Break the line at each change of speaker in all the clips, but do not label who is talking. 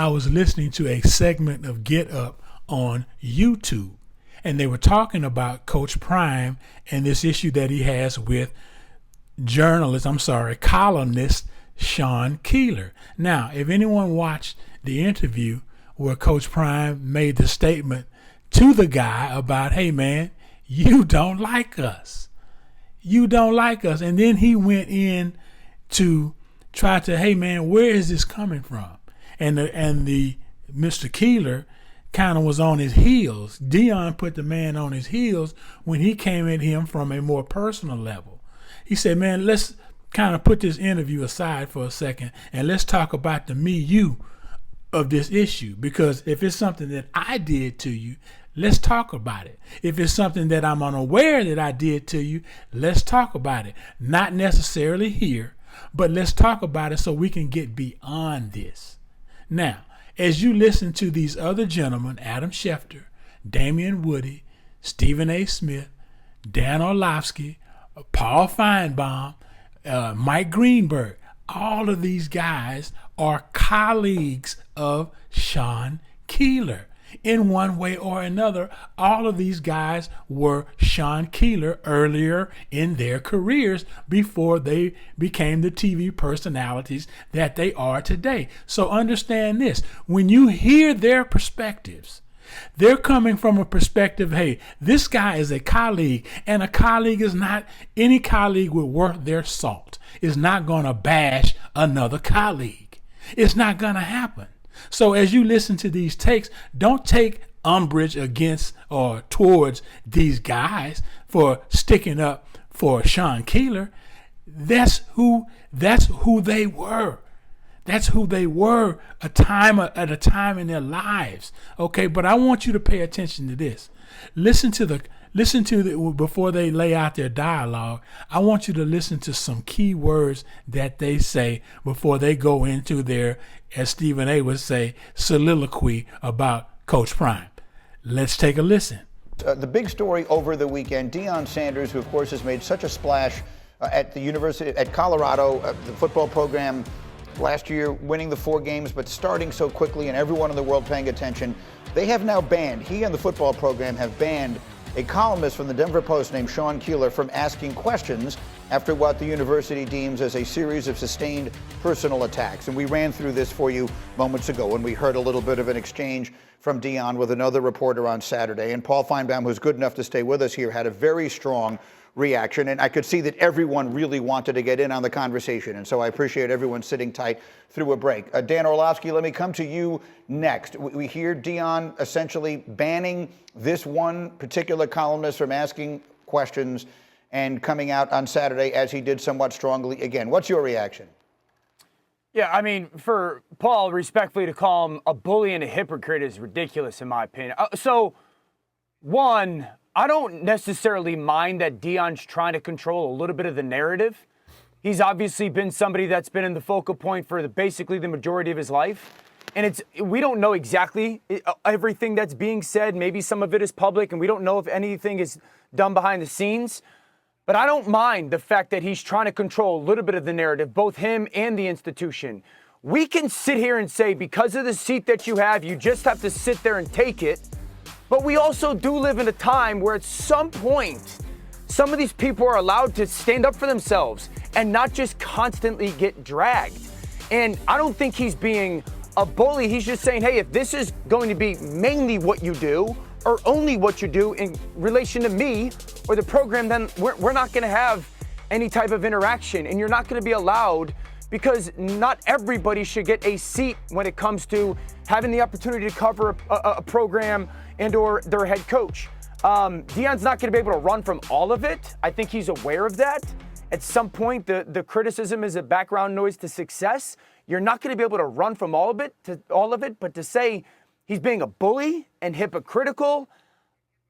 I was listening to a segment of Get Up on YouTube, and they were talking about Coach Prime and this issue that he has with columnist Sean Keeler. Now, if anyone watched the interview where Coach Prime made the statement to the guy about, hey man, you don't like us. You don't like us. And then he went in to try to, hey man, where is this coming from? And the Mr. Keeler kind of was on his heels. Deion put the man on his heels when he came at him from a more personal level. He said, man, let's kind of put this interview aside for a second and let's talk about the you of this issue. Because if it's something that I did to you, let's talk about it. If it's something that I'm unaware that I did to you, let's talk about it. Not necessarily here, but let's talk about it so we can get beyond this. Now, as you listen to these other gentlemen, Adam Schefter, Damian Woody, Stephen A. Smith, Dan Orlovsky, Paul Feinbaum, Mike Greenberg, all of these guys are colleagues of Sean Keeler. In one way or another, all of these guys were Sean Keeler earlier in their careers before they became the TV personalities that they are today. So understand this. When you hear their perspectives, they're coming from a perspective, hey, this guy is a colleague, and a colleague is not, any colleague with worth their salt is not going to bash another colleague. It's not going to happen. So as you listen to these takes, don't take umbrage against or towards these guys for sticking up for Sean Keeler. That's who they were. That's who they were at a time in their lives. Okay, but I want you to pay attention to this. Listen to before they lay out their dialogue. I want you to listen to some key words that they say before they go into their, as Stephen A. would say, soliloquy about Coach Prime. Let's take a listen.
The big story over the weekend, Deion Sanders, who of course has made such a splash at the University at Colorado, the football program last year, winning the 4 games, but starting so quickly and everyone in the world paying attention. They have now banned, he and the football program have banned a columnist from the Denver Post named Sean Keeler from asking questions after what the university deems as a series of sustained personal attacks. And we ran through this for you moments ago when we heard a little bit of an exchange from Deion with another reporter on Saturday. And Paul Feinbaum, who's good enough to stay with us here, had a very strong reaction. And I could see that everyone really wanted to get in on the conversation. And so I appreciate everyone sitting tight through a break. Dan Orlovsky, let me come to you next. We hear Deion essentially banning this one particular columnist from asking questions and coming out on Saturday as he did somewhat strongly again. What's your reaction?
Yeah, I mean, for Paul, respectfully, to call him a bully and a hypocrite is ridiculous in my opinion. One, I don't necessarily mind that Deion's trying to control a little bit of the narrative. He's obviously been somebody that's been in the focal point for basically the majority of his life. And we don't know exactly everything that's being said. Maybe some of it is public, and we don't know if anything is done behind the scenes. But I don't mind the fact that he's trying to control a little bit of the narrative, both him and the institution. We can sit here and say, because of the seat that you have, you just have to sit there and take it. But we also do live in a time where at some point, some of these people are allowed to stand up for themselves and not just constantly get dragged. And I don't think he's being a bully. He's just saying, hey, if this is going to be mainly what you do or only what you do in relation to me or the program, then we're not going to have any type of interaction, and you're not going to be allowed, because not everybody should get a seat when it comes to having the opportunity to cover a program and or their head coach. Deion's not going to be able to run from all of it. I think he's aware of that. At some point, the criticism is a background noise to success. You're not going to be able to run from all of it, but to say he's being a bully and hypocritical,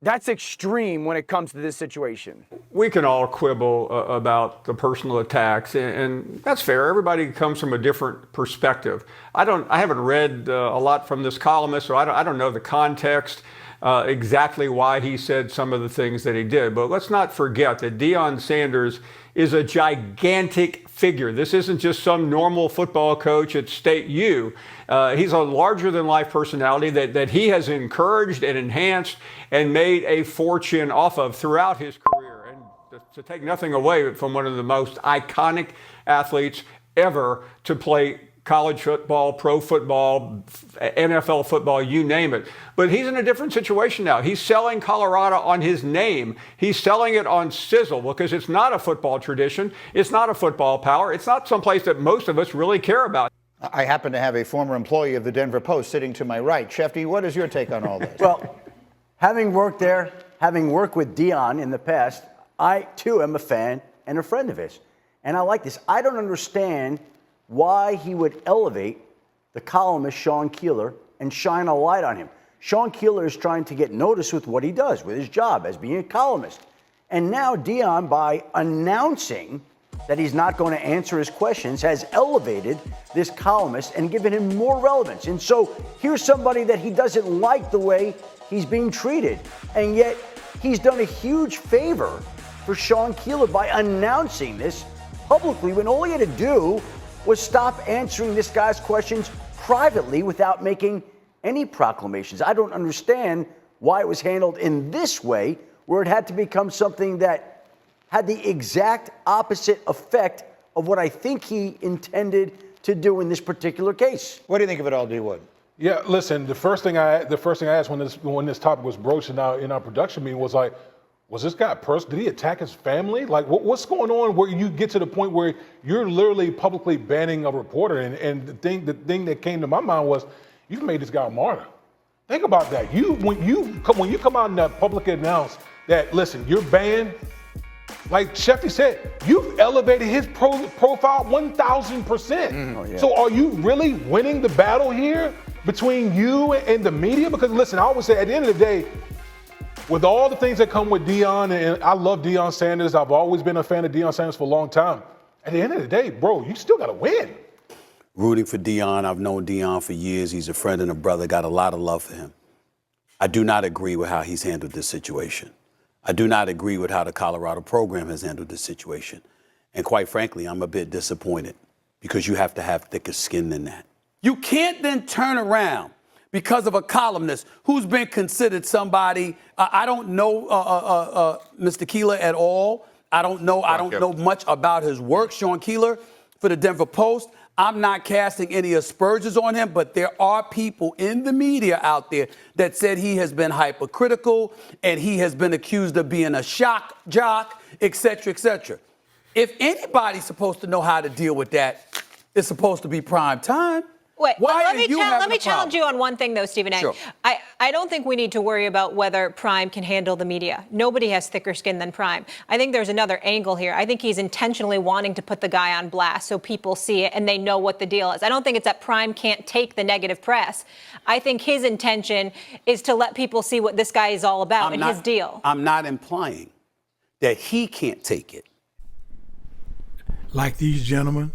that's extreme when it comes to this situation.
We can all quibble about the personal attacks, and that's fair. Everybody comes from a different perspective. I haven't read a lot from this columnist, so I don't know the context, exactly why he said some of the things that he did. But let's not forget that Deion Sanders is a gigantic figure. This isn't just some normal football coach at State U. He's a larger-than-life personality that he has encouraged and enhanced and made a fortune off of throughout his career. And to take nothing away from one of the most iconic athletes ever to play college football, pro football, NFL football, you name it. But he's in a different situation now. He's selling Colorado on his name. He's selling it on sizzle because it's not a football tradition. It's not a football power. It's not someplace that most of us really care about.
I happen to have a former employee of the Denver Post sitting to my right. Shefty, what is your take on all this?
Well, having worked there, having worked with Deion in the past, I, too, am a fan and a friend of his. And I like this. I don't understand why he would elevate the columnist Sean Keeler and shine a light on him. Sean Keeler is trying to get noticed with what he does, with his job as being a columnist. And now Deion, by announcing that he's not going to answer his questions, has elevated this columnist and given him more relevance. And so here's somebody that he doesn't like the way he's being treated. And yet he's done a huge favor for Sean Keeler by announcing this publicly when all he had to do was stop answering this guy's questions privately without making any proclamations. I don't understand why it was handled in this way, where it had to become something that had the exact opposite effect of what I think he intended to do in this particular case.
What do you think of it all, D. Wood?
Yeah, listen, the first thing I asked when this topic was broached in our production meeting was like, was this guy did he attack his family? Like, what's going on where you get to the point where you're literally publicly banning a reporter? And the thing that came to my mind was, you've made this guy a martyr. Think about that. When you come out and publicly announce that, listen, you're banned, like Shefty said, you've elevated his profile 1,000%. So are you really winning the battle here between you and the media? Because listen, I always say at the end of the day, with all the things that come with Deion, and I love Deion Sanders, I've always been a fan of Deion Sanders for a long time. At the end of the day, bro, you still got to win.
Rooting for Deion. I've known Deion for years. He's a friend and a brother. Got a lot of love for him. I do not agree with how he's handled this situation. I do not agree with how the Colorado program has handled this situation. And quite frankly, I'm a bit disappointed because you have to have thicker skin than that. You can't then turn around because of a columnist who's been considered somebody, I don't know Mr. Keeler at all. I don't know much about his work, Sean Keeler, for the Denver Post. I'm not casting any aspersions on him, but there are people in the media out there that said he has been hypercritical and he has been accused of being a shock jock, et cetera, et cetera. If anybody's supposed to know how to deal with that, it's supposed to be prime time.
Wait, let me
challenge
you on one thing, though, Stephen A.
Sure.
I don't think we need to worry about whether Prime can handle the media. Nobody has thicker skin than Prime. I think there's another angle here. I think he's intentionally wanting to put the guy on blast so people see it and they know what the deal is. I don't think it's that Prime can't take the negative press. I think his intention is to let people see what this guy is all about and his deal.
I'm not implying that he can't take it.
Like these gentlemen,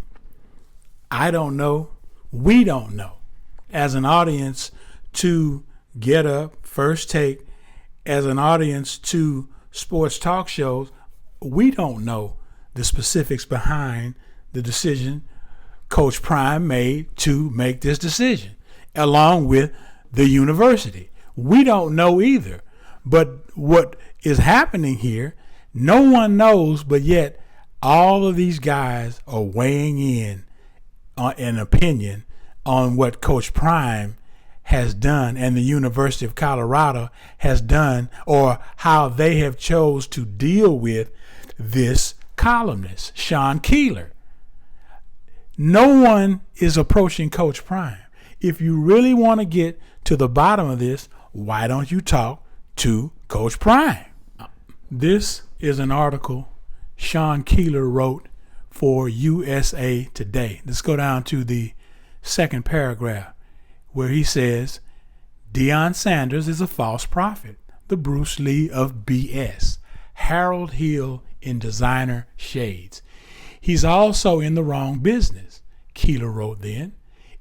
I don't know. We don't know, as an audience, to get up, first take, as an audience to sports talk shows, we don't know the specifics behind the decision Coach Prime made to make this decision, along with the university. We don't know either. But what is happening here, no one knows, but yet all of these guys are weighing in on an opinion on what Coach Prime has done and the University of Colorado has done, or how they have chose to deal with this columnist, Sean Keeler. No one is approaching Coach Prime. If you really want to get to the bottom of this, why don't you talk to Coach Prime? This is an article Sean Keeler wrote for USA Today. Let's go down to the second paragraph where he says, Deion Sanders is a false prophet, the Bruce Lee of BS, Harold Hill in designer shades. He's also in the wrong business, Keeler wrote then.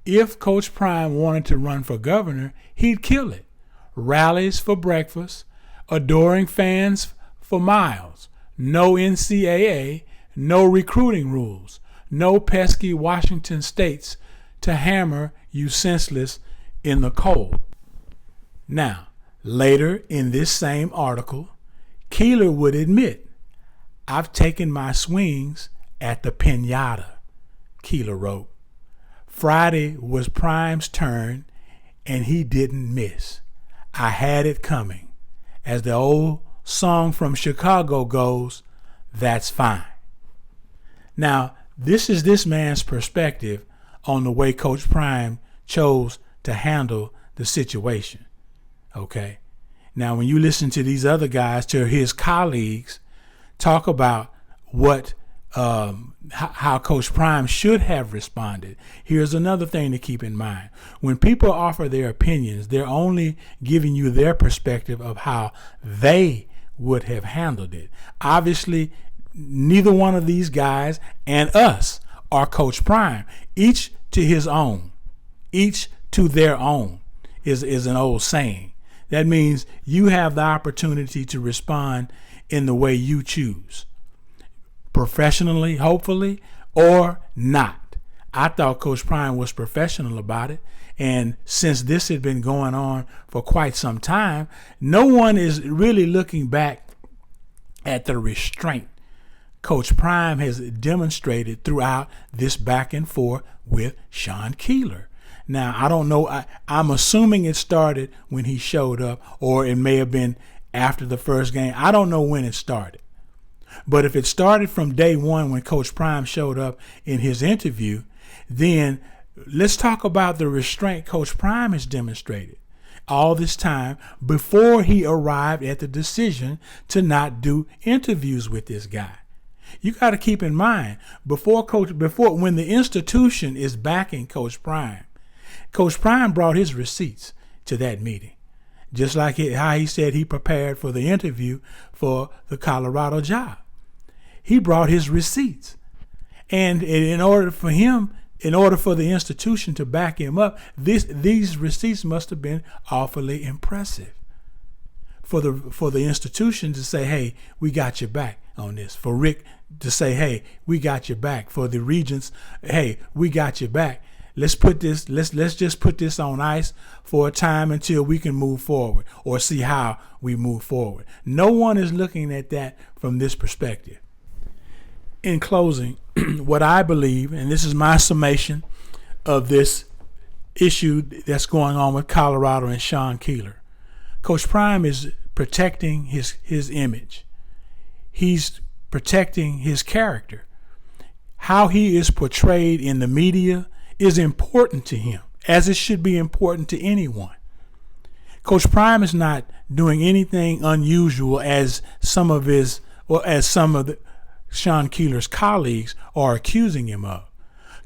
If Coach Prime wanted to run for governor, he'd kill it. Rallies for breakfast, adoring fans for miles, no NCAA, no recruiting rules, no pesky Washington states to hammer you senseless in the cold. Now, later in this same article, Keeler would admit, I've taken my swings at the pinata, Keeler wrote. Friday was Prime's turn, and he didn't miss. I had it coming. As the old song from Chicago goes, that's fine. Now, this is this man's perspective on the way Coach Prime chose to handle the situation. Okay. Now, when you listen to these other guys, to his colleagues, talk about what how Coach Prime should have responded. Here's another thing to keep in mind. When people offer their opinions, they're only giving you their perspective of how they would have handled it. Obviously, neither one of these guys and us are Coach Prime. Each to his own. Each to their own is an old saying. That means you have the opportunity to respond in the way you choose. Professionally, hopefully, or not. I thought Coach Prime was professional about it. And since this had been going on for quite some time, no one is really looking back at the restraint Coach Prime has demonstrated throughout this back and forth with Sean Keeler. Now, I don't know. I'm assuming it started when he showed up, or it may have been after the first game. I don't know when it started. But if it started from day one when Coach Prime showed up in his interview, then let's talk about the restraint Coach Prime has demonstrated all this time before he arrived at the decision to not do interviews with this guy. You got to keep in mind, when the institution is backing Coach Prime brought his receipts to that meeting. Just like how he said he prepared for the interview for the Colorado job. He brought his receipts. And in order for the institution to back him up, these receipts must have been awfully impressive. For the institution to say, hey, we got your back on this. For Rick to say, hey, we got your back. For the regents, hey, we got your back. Let's just put this on ice for a time until we can move forward or see how we move forward. No one is looking at that from this perspective. In closing, what I believe, and this is my summation of this issue that's going on with Colorado and Sean Keeler. Coach Prime is protecting his image. He's protecting his character. How he is portrayed in the media is important to him, as it should be important to anyone. Coach Prime is not doing anything unusual as some of Sean Keeler's colleagues are accusing him of.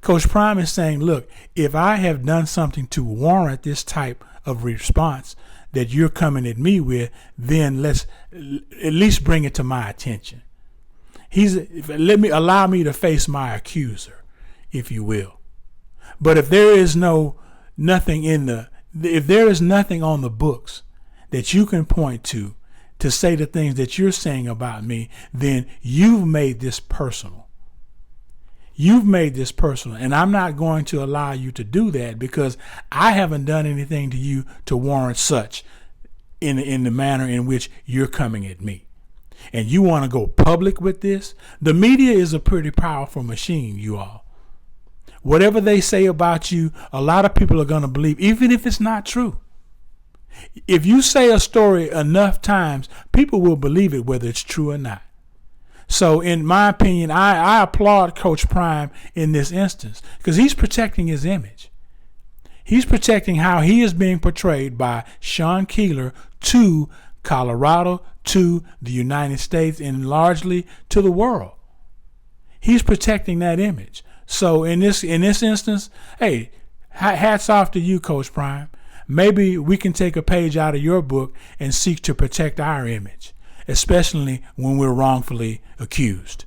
Coach Prime is saying, look, if I have done something to warrant this type of response that you're coming at me with, then let's at least bring it to my attention. Allow me to face my accuser, if you will. But if there is nothing on the books that you can point to say the things that you're saying about me, then you've made this personal. You've made this personal, and I'm not going to allow you to do that because I haven't done anything to you to warrant such in the manner in which you're coming at me. And you want to go public with this? The media is a pretty powerful machine, you all. Whatever they say about you, a lot of people are going to believe, even if it's not true. If you say a story enough times, people will believe it, whether it's true or not. So in my opinion, I applaud Coach Prime in this instance because he's protecting his image. He's protecting how he is being portrayed by Sean Keeler to Colorado, to the United States, and largely to the world. He's protecting that image. So in this instance, hey, hats off to you, Coach Prime. Maybe we can take a page out of your book and seek to protect our image, especially when we're wrongfully accused.